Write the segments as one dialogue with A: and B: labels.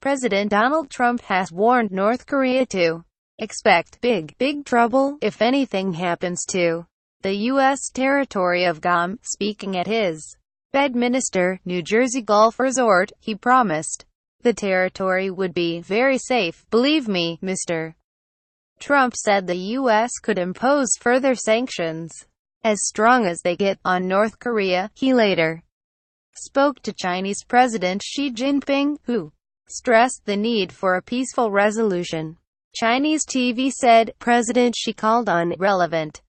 A: President Donald Trump has warned North Korea to expect big trouble if anything happens to the U.S. territory of Guam. Speaking at his Bedminster, New Jersey Golf Resort, he promised the territory would be very safe. "Believe me, Mr. Trump said the U.S. could impose further sanctions, as strong as they get, on North Korea." He later spoke to Chinese President Xi Jinping, who stressed the need for a peaceful resolution. Chinese TV said President Xi called on relevant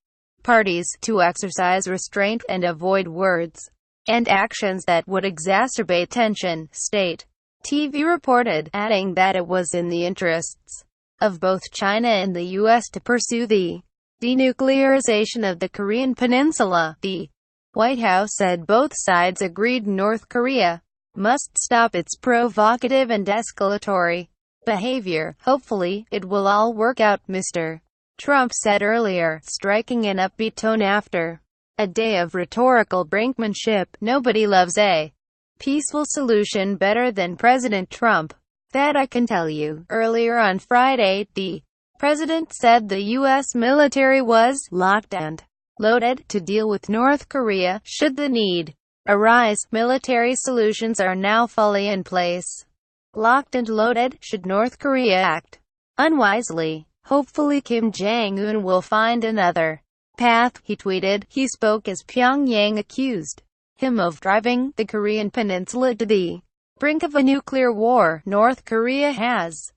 A: parties to exercise restraint and avoid words and actions that would exacerbate tension, state TV reported, adding that it was in the interests of both China and the U.S. to pursue the denuclearization of the Korean Peninsula. The White House said both sides agreed North Korea must stop its provocative and escalatory behavior. "Hopefully, it will all work out," Mr. Trump said earlier, striking an upbeat tone after a day of rhetorical brinkmanship. "Nobody loves a peaceful solution better than President Trump. That I can tell you." Earlier on Friday, the president said the U.S. military was locked and loaded to deal with North Korea should the need arise. Military solutions are now fully in place. Locked and loaded, should North Korea act unwisely. "Hopefully Kim Jong-un will find another path," he tweeted. He spoke as Pyongyang accused him of driving the Korean peninsula to the brink of a nuclear war. North Korea has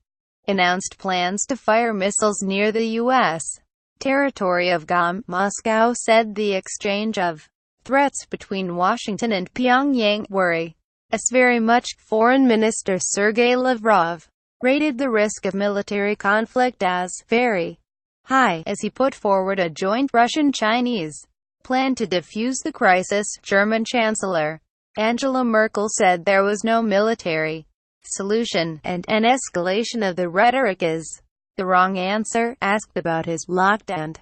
A: announced plans to fire missiles near the U.S. territory of Guam. Moscow said the exchange of threats between Washington and Pyongyang worry us very much. Foreign Minister Sergei Lavrov rated the risk of military conflict as very high, as he put forward a joint Russian-Chinese plan to defuse the crisis. German Chancellor Angela Merkel said there was no military solution, and an escalation of the rhetoric is the wrong answer. Asked about his locked and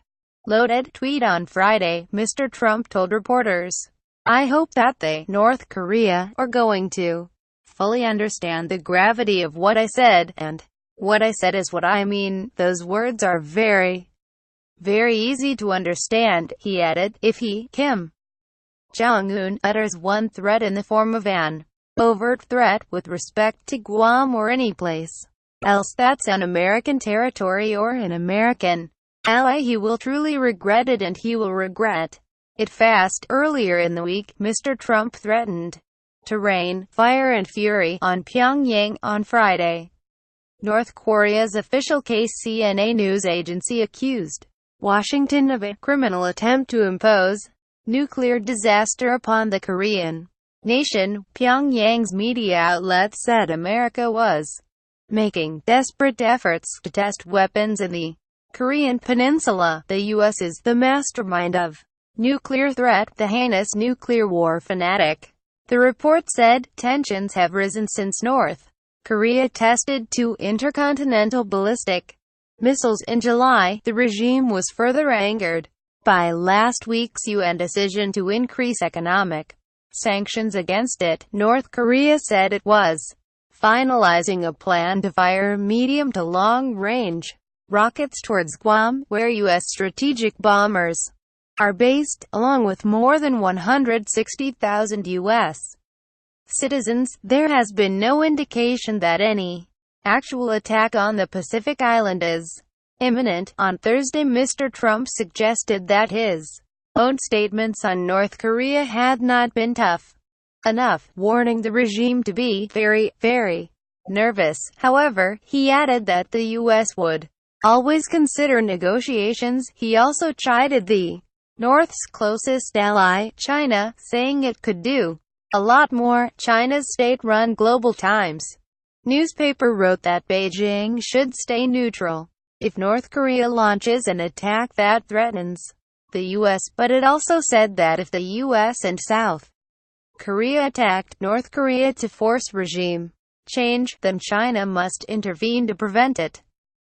A: loaded tweet on Friday, Mr. Trump told reporters, "I hope that they, North Korea, are going to fully understand the gravity of what I said, and what I said is what I mean. Those words are very easy to understand." He added, "If he, Kim Jong-un, utters one threat in the form of an overt threat with respect to Guam or any place else that's on American territory or an American ally, he will truly regret it, and he will regret it fast." Earlier in the week, Mr. Trump threatened to rain fire and fury on Pyongyang on Friday. North Korea's official KCNA news agency accused Washington of a criminal attempt to impose nuclear disaster upon the Korean nation. Pyongyang's media outlets said America was making desperate efforts to test weapons in the Korean Peninsula. The U.S. is the mastermind of nuclear threat, the heinous nuclear war fanatic. The report said tensions have risen since North Korea tested 2 intercontinental ballistic missiles in July. The regime was further angered by last week's UN decision to increase economic sanctions against it. North Korea said it was finalizing a plan to fire medium to long-range rockets towards Guam, where U.S. strategic bombers are based, along with more than 160,000 U.S. citizens. There has been no indication that any actual attack on the Pacific island is imminent. On Thursday, Mr. Trump suggested that his own statements on North Korea had not been tough enough, warning the regime to be very nervous. However, he added that the U.S. would always consider negotiations. He also chided the North's closest ally, China, saying it could do a lot more. China's state-run Global Times newspaper wrote that Beijing should stay neutral if North Korea launches an attack that threatens the U.S., but it also said that if the U.S. and South Korea attacked North Korea to force regime change, then China must intervene to prevent it.